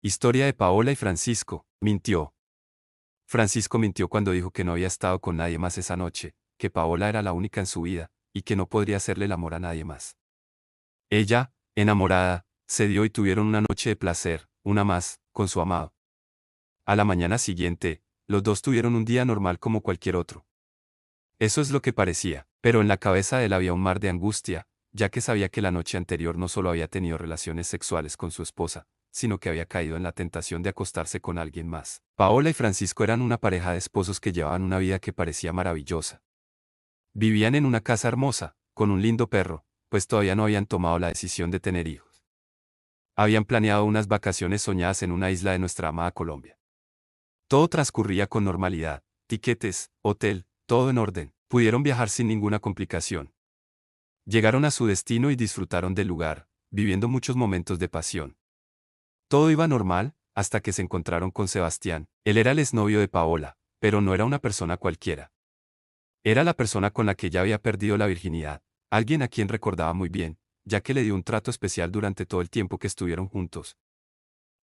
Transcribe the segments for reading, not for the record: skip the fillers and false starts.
Historia de Paola y Francisco. Mintió. Francisco mintió cuando dijo que no había estado con nadie más esa noche, que Paola era la única en su vida, y que no podría hacerle el amor a nadie más. Ella, enamorada, cedió y tuvieron una noche de placer, una más, con su amado. A la mañana siguiente, los dos tuvieron un día normal como cualquier otro. Eso es lo que parecía, pero en la cabeza de él había un mar de angustia, ya que sabía que la noche anterior no solo había tenido relaciones sexuales con su esposa, sino que había caído en la tentación de acostarse con alguien más. Paola y Francisco eran una pareja de esposos que llevaban una vida que parecía maravillosa. Vivían en una casa hermosa, con un lindo perro, pues todavía no habían tomado la decisión de tener hijos. Habían planeado unas vacaciones soñadas en una isla de nuestra amada Colombia. Todo transcurría con normalidad, tiquetes, hotel, todo en orden. Pudieron viajar sin ninguna complicación. Llegaron a su destino y disfrutaron del lugar, viviendo muchos momentos de pasión. Todo iba normal, hasta que se encontraron con Sebastián. Él era el exnovio de Paola, pero no era una persona cualquiera. Era la persona con la que ya había perdido la virginidad, alguien a quien recordaba muy bien, ya que le dio un trato especial durante todo el tiempo que estuvieron juntos.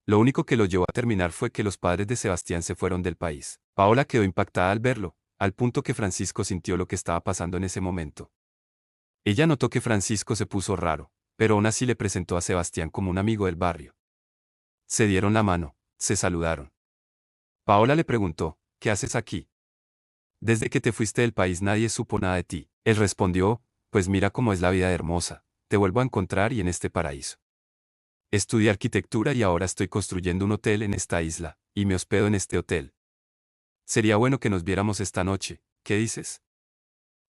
Lo único que los llevó a terminar fue que los padres de Sebastián se fueron del país. Paola quedó impactada al verlo, al punto que Francisco sintió lo que estaba pasando en ese momento. Ella notó que Francisco se puso raro, pero aún así le presentó a Sebastián como un amigo del barrio. Se dieron la mano, se saludaron. Paola le preguntó, ¿qué haces aquí? Desde que te fuiste del país nadie supo nada de ti. Él respondió, pues mira cómo es la vida hermosa, te vuelvo a encontrar y en este paraíso. Estudié arquitectura y ahora estoy construyendo un hotel en esta isla, y me hospedo en este hotel. Sería bueno que nos viéramos esta noche, ¿qué dices?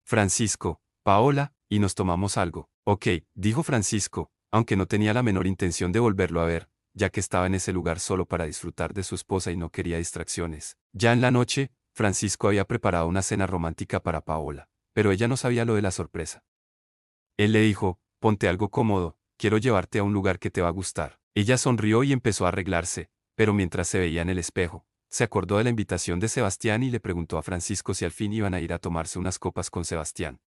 Francisco, Paola, y nos tomamos algo. Ok, dijo Francisco, aunque no tenía la menor intención de volverlo a ver, ya que estaba en ese lugar solo para disfrutar de su esposa y no quería distracciones. Ya en la noche, Francisco había preparado una cena romántica para Paola, pero ella no sabía lo de la sorpresa. Él le dijo, ponte algo cómodo, quiero llevarte a un lugar que te va a gustar. Ella sonrió y empezó a arreglarse, pero mientras se veía en el espejo, se acordó de la invitación de Sebastián y le preguntó a Francisco si al fin iban a ir a tomarse unas copas con Sebastián.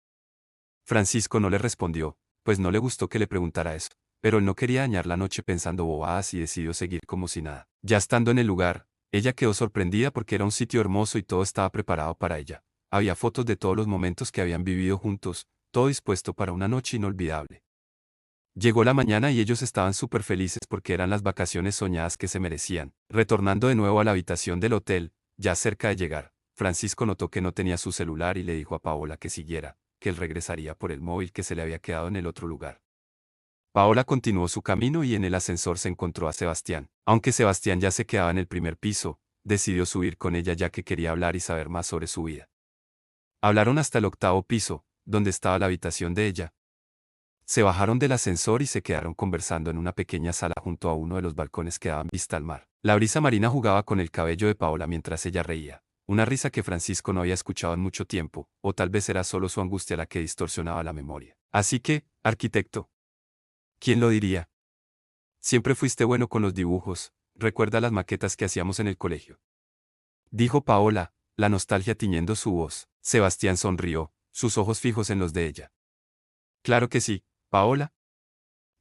Francisco no le respondió, pues no le gustó que le preguntara eso, pero él no quería dañar la noche pensando bobadas y decidió seguir como si nada. Ya estando en el lugar, ella quedó sorprendida porque era un sitio hermoso y todo estaba preparado para ella. Había fotos de todos los momentos que habían vivido juntos, todo dispuesto para una noche inolvidable. Llegó la mañana y ellos estaban súper felices porque eran las vacaciones soñadas que se merecían. Retornando de nuevo a la habitación del hotel, ya cerca de llegar, Francisco notó que no tenía su celular y le dijo a Paola que siguiera, que él regresaría por el móvil que se le había quedado en el otro lugar. Paola continuó su camino y en el ascensor se encontró a Sebastián. Aunque Sebastián ya se quedaba en el primer piso, decidió subir con ella ya que quería hablar y saber más sobre su vida. Hablaron hasta el octavo piso, donde estaba la habitación de ella. Se bajaron del ascensor y se quedaron conversando en una pequeña sala junto a uno de los balcones que daban vista al mar. La brisa marina jugaba con el cabello de Paola mientras ella reía, una risa que Francisco no había escuchado en mucho tiempo, o tal vez era solo su angustia la que distorsionaba la memoria. Así que, arquitecto. ¿Quién lo diría? Siempre fuiste bueno con los dibujos, recuerda las maquetas que hacíamos en el colegio. Dijo Paola, la nostalgia tiñendo su voz. Sebastián sonrió, sus ojos fijos en los de ella. Claro que sí, Paola.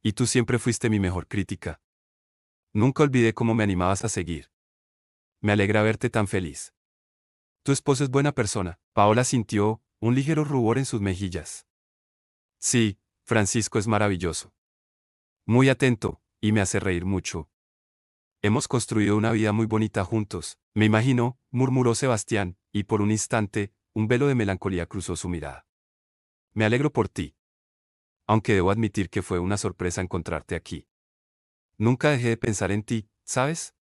Y tú siempre fuiste mi mejor crítica. Nunca olvidé cómo me animabas a seguir. Me alegra verte tan feliz. Tu esposo es buena persona. Paola sintió un ligero rubor en sus mejillas. Sí, Francisco es maravilloso. Muy atento, y me hace reír mucho. Hemos construido una vida muy bonita juntos, me imagino, murmuró Sebastián, y por un instante, un velo de melancolía cruzó su mirada. Me alegro por ti. Aunque debo admitir que fue una sorpresa encontrarte aquí. Nunca dejé de pensar en ti, ¿sabes?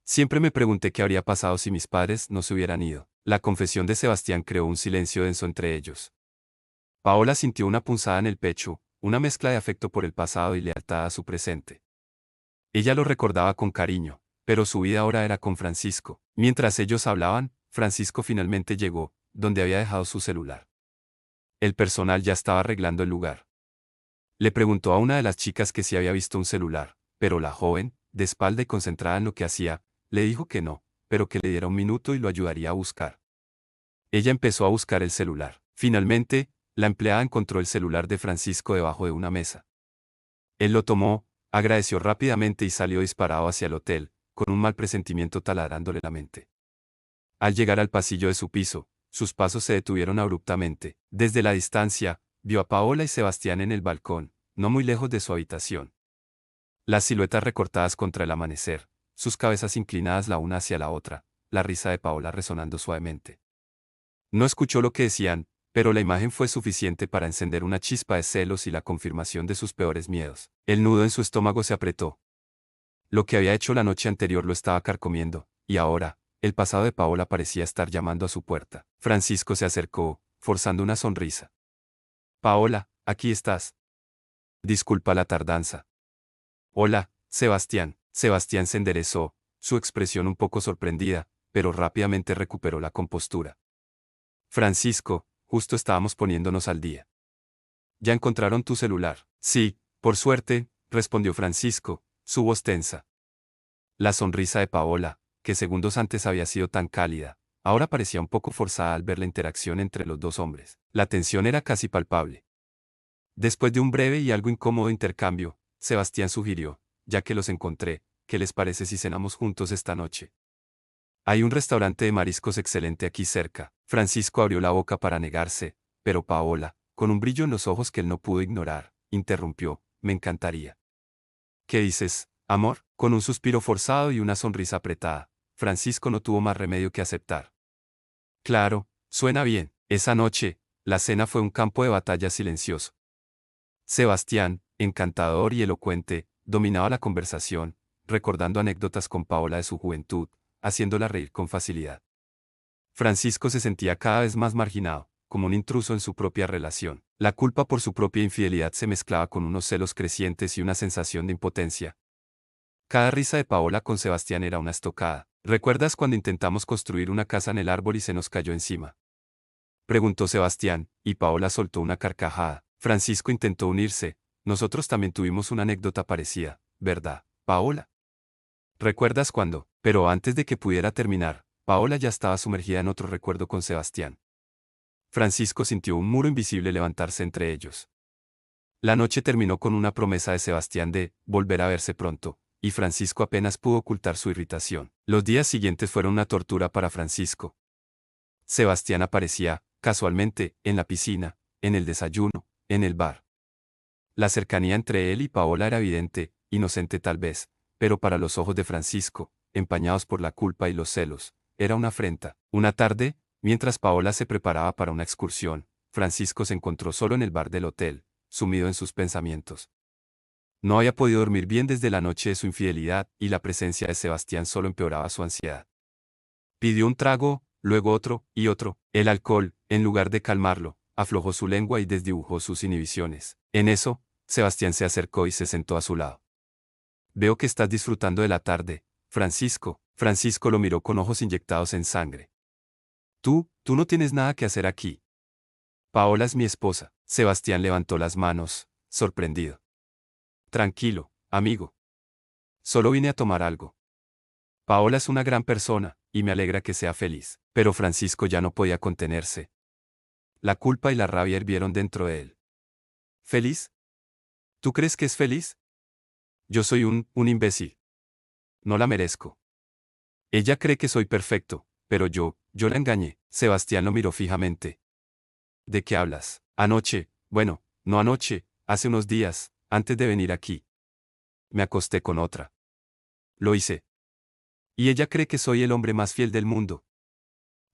Siempre me pregunté qué habría pasado si mis padres no se hubieran ido. La confesión de Sebastián creó un silencio denso entre ellos. Paola sintió una punzada en el pecho, una mezcla de afecto por el pasado y lealtad a su presente. Ella lo recordaba con cariño, pero su vida ahora era con Francisco. Mientras ellos hablaban, Francisco finalmente llegó, donde había dejado su celular. El personal ya estaba arreglando el lugar. Le preguntó a una de las chicas que si había visto un celular, pero la joven, de espalda y concentrada en lo que hacía, le dijo que no, pero que le diera un minuto y lo ayudaría a buscar. Ella empezó a buscar el celular. Finalmente, la empleada encontró el celular de Francisco debajo de una mesa. Él lo tomó, Agradeció rápidamente y salió disparado hacia el hotel, con un mal presentimiento taladrándole la mente. Al llegar al pasillo de su piso, sus pasos se detuvieron abruptamente. Desde la distancia, vio a Paola y Sebastián en el balcón, no muy lejos de su habitación. Las siluetas recortadas contra el amanecer, sus cabezas inclinadas la una hacia la otra, la risa de Paola resonando suavemente. No escuchó lo que decían, pero la imagen fue suficiente para encender una chispa de celos y la confirmación de sus peores miedos. El nudo en su estómago se apretó. Lo que había hecho la noche anterior lo estaba carcomiendo, y ahora, el pasado de Paola parecía estar llamando a su puerta. Francisco se acercó, forzando una sonrisa. Paola, aquí estás. Disculpa la tardanza. Hola, Sebastián. Sebastián se enderezó, su expresión un poco sorprendida, pero rápidamente recuperó la compostura. Francisco, justo estábamos poniéndonos al día. ¿Ya encontraron tu celular? Sí, por suerte, respondió Francisco, su voz tensa. La sonrisa de Paola, que segundos antes había sido tan cálida, ahora parecía un poco forzada al ver la interacción entre los dos hombres. La tensión era casi palpable. Después de un breve y algo incómodo intercambio, Sebastián sugirió, ya que los encontré, ¿qué les parece si cenamos juntos esta noche? Hay un restaurante de mariscos excelente aquí cerca. Francisco abrió la boca para negarse, pero Paola, con un brillo en los ojos que él no pudo ignorar, interrumpió, me encantaría. ¿Qué dices, amor? Con un suspiro forzado y una sonrisa apretada, Francisco no tuvo más remedio que aceptar. Claro, suena bien. Esa noche, la cena fue un campo de batalla silencioso. Sebastián, encantador y elocuente, dominaba la conversación, recordando anécdotas con Paola de su juventud, haciéndola reír con facilidad. Francisco se sentía cada vez más marginado, como un intruso en su propia relación. La culpa por su propia infidelidad se mezclaba con unos celos crecientes y una sensación de impotencia. Cada risa de Paola con Sebastián era una estocada. ¿Recuerdas cuando intentamos construir una casa en el árbol y se nos cayó encima? Preguntó Sebastián, y Paola soltó una carcajada. Francisco intentó unirse. Nosotros también tuvimos una anécdota parecida, ¿verdad, Paola? ¿Recuerdas cuándo? Pero antes de que pudiera terminar, Paola ya estaba sumergida en otro recuerdo con Sebastián. Francisco sintió un muro invisible levantarse entre ellos. La noche terminó con una promesa de Sebastián de volver a verse pronto, y Francisco apenas pudo ocultar su irritación. Los días siguientes fueron una tortura para Francisco. Sebastián aparecía, casualmente, en la piscina, en el desayuno, en el bar. La cercanía entre él y Paola era evidente, inocente tal vez, pero para los ojos de Francisco, empañados por la culpa y los celos, era una afrenta. Una tarde, mientras Paola se preparaba para una excursión, Francisco se encontró solo en el bar del hotel, sumido en sus pensamientos. No había podido dormir bien desde la noche de su infidelidad, y la presencia de Sebastián solo empeoraba su ansiedad. Pidió un trago, luego otro, y otro. El alcohol, en lugar de calmarlo, aflojó su lengua y desdibujó sus inhibiciones. En eso, Sebastián se acercó y se sentó a su lado. Veo que estás disfrutando de la tarde, Francisco. Francisco lo miró con ojos inyectados en sangre. Tú no tienes nada que hacer aquí. Paola es mi esposa. Sebastián levantó las manos, sorprendido. Tranquilo, amigo. Solo vine a tomar algo. Paola es una gran persona, y me alegra que sea feliz. Pero Francisco ya no podía contenerse. La culpa y la rabia hirvieron dentro de él. ¿Feliz? ¿Tú crees que es feliz? Yo soy un imbécil. No la merezco. Ella cree que soy perfecto, pero yo la engañé. Sebastián lo miró fijamente. ¿De qué hablas? Anoche, bueno, no anoche, hace unos días, antes de venir aquí. Me acosté con otra. Lo hice. Y ella cree que soy el hombre más fiel del mundo.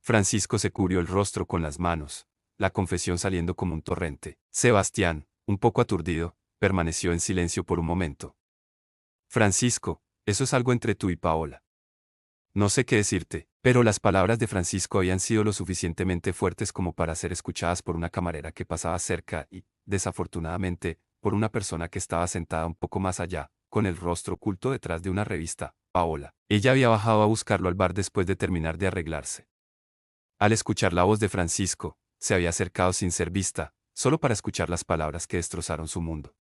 Francisco se cubrió el rostro con las manos, la confesión saliendo como un torrente. Sebastián, un poco aturdido, permaneció en silencio por un momento. Francisco, eso es algo entre tú y Paola. No sé qué decirte, pero las palabras de Francisco habían sido lo suficientemente fuertes como para ser escuchadas por una camarera que pasaba cerca y, desafortunadamente, por una persona que estaba sentada un poco más allá, con el rostro oculto detrás de una revista, Paola. Ella había bajado a buscarlo al bar después de terminar de arreglarse. Al escuchar la voz de Francisco, se había acercado sin ser vista, solo para escuchar las palabras que destrozaron su mundo.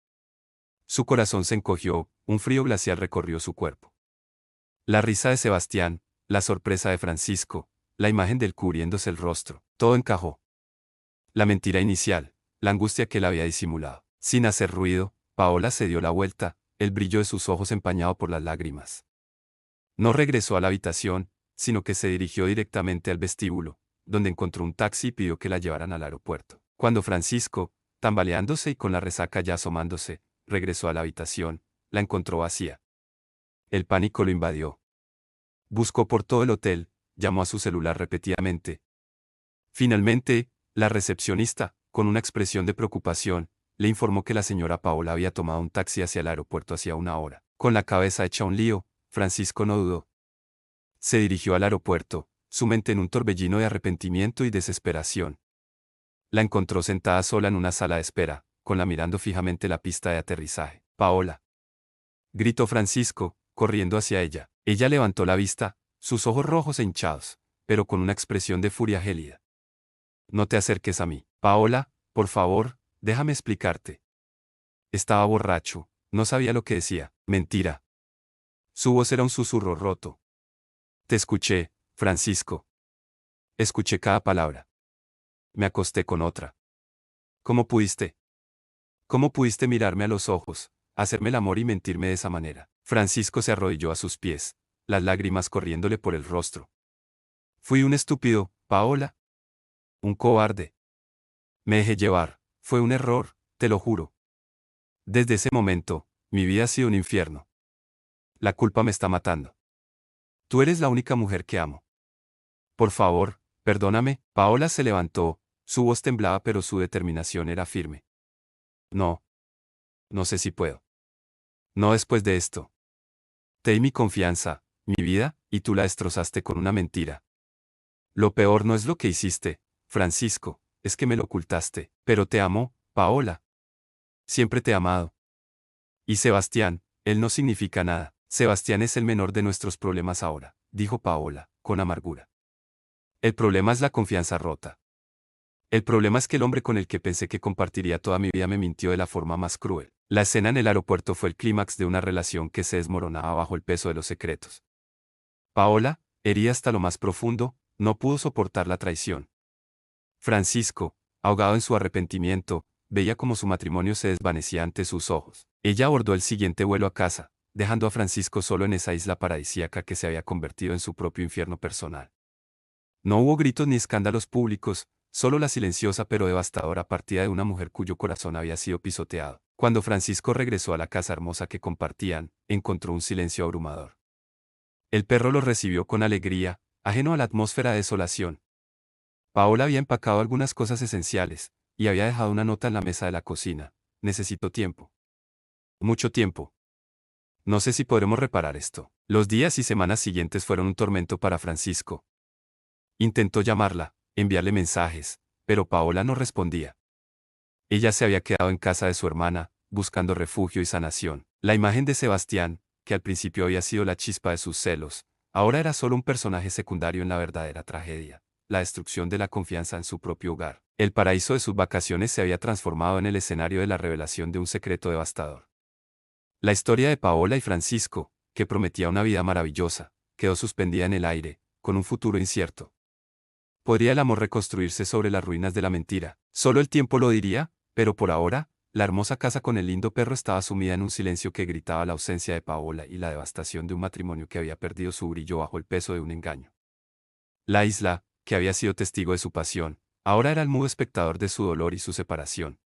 Su corazón se encogió, un frío glacial recorrió su cuerpo. La risa de Sebastián, la sorpresa de Francisco, la imagen del cubriéndose el rostro, todo encajó. La mentira inicial, la angustia que él había disimulado. Sin hacer ruido, Paola se dio la vuelta, el brillo de sus ojos empañado por las lágrimas. No regresó a la habitación, sino que se dirigió directamente al vestíbulo, donde encontró un taxi y pidió que la llevaran al aeropuerto. Cuando Francisco, tambaleándose y con la resaca ya asomándose, regresó a la habitación, la encontró vacía. El pánico lo invadió. Buscó por todo el hotel, llamó a su celular repetidamente. Finalmente, la recepcionista, con una expresión de preocupación, le informó que la señora Paola había tomado un taxi hacia el aeropuerto hacía una hora. Con la cabeza hecha un lío, Francisco no dudó. Se dirigió al aeropuerto, su mente en un torbellino de arrepentimiento y desesperación. La encontró sentada sola en una sala de espera, con la mirando fijamente la pista de aterrizaje. Paola. Gritó Francisco, corriendo hacia ella. Ella levantó la vista, sus ojos rojos e hinchados, pero con una expresión de furia gélida. No te acerques a mí. Paola, por favor, déjame explicarte. Estaba borracho, no sabía lo que decía. Mentira. Su voz era un susurro roto. Te escuché, Francisco. Escuché cada palabra. Me acosté con otra. ¿Cómo pudiste? ¿Cómo pudiste mirarme a los ojos, hacerme el amor y mentirme de esa manera? Francisco se arrodilló a sus pies, las lágrimas corriéndole por el rostro. Fui un estúpido, Paola. Un cobarde. Me dejé llevar, fue un error, te lo juro. Desde ese momento, mi vida ha sido un infierno. La culpa me está matando. Tú eres la única mujer que amo. Por favor, perdóname. Paola se levantó, su voz temblaba pero su determinación era firme. No. No sé si puedo. No después de esto. Te di mi confianza, mi vida, y tú la destrozaste con una mentira. Lo peor no es lo que hiciste, Francisco, es que me lo ocultaste. Pero te amo, Paola. Siempre te he amado. Y Sebastián, él no significa nada. Sebastián es el menor de nuestros problemas ahora, dijo Paola, con amargura. El problema es la confianza rota. El problema es que el hombre con el que pensé que compartiría toda mi vida me mintió de la forma más cruel. La escena en el aeropuerto fue el clímax de una relación que se desmoronaba bajo el peso de los secretos. Paola, herida hasta lo más profundo, no pudo soportar la traición. Francisco, ahogado en su arrepentimiento, veía como su matrimonio se desvanecía ante sus ojos. Ella abordó el siguiente vuelo a casa, dejando a Francisco solo en esa isla paradisíaca que se había convertido en su propio infierno personal. No hubo gritos ni escándalos públicos, solo la silenciosa pero devastadora partida de una mujer cuyo corazón había sido pisoteado. Cuando Francisco regresó a la casa hermosa que compartían, encontró un silencio abrumador. El perro lo recibió con alegría, ajeno a la atmósfera de desolación. Paola había empacado algunas cosas esenciales, y había dejado una nota en la mesa de la cocina. Necesito tiempo. Mucho tiempo. No sé si podremos reparar esto. Los días y semanas siguientes fueron un tormento para Francisco. Intentó llamarla, enviarle mensajes, pero Paola no respondía. Ella se había quedado en casa de su hermana, buscando refugio y sanación. La imagen de Sebastián, que al principio había sido la chispa de sus celos, ahora era solo un personaje secundario en la verdadera tragedia, la destrucción de la confianza en su propio hogar. El paraíso de sus vacaciones se había transformado en el escenario de la revelación de un secreto devastador. La historia de Paola y Francisco, que prometía una vida maravillosa, quedó suspendida en el aire, con un futuro incierto. ¿Podría el amor reconstruirse sobre las ruinas de la mentira? Solo el tiempo lo diría, pero por ahora, la hermosa casa con el lindo perro estaba sumida en un silencio que gritaba la ausencia de Paola y la devastación de un matrimonio que había perdido su brillo bajo el peso de un engaño. La isla, que había sido testigo de su pasión, ahora era el mudo espectador de su dolor y su separación.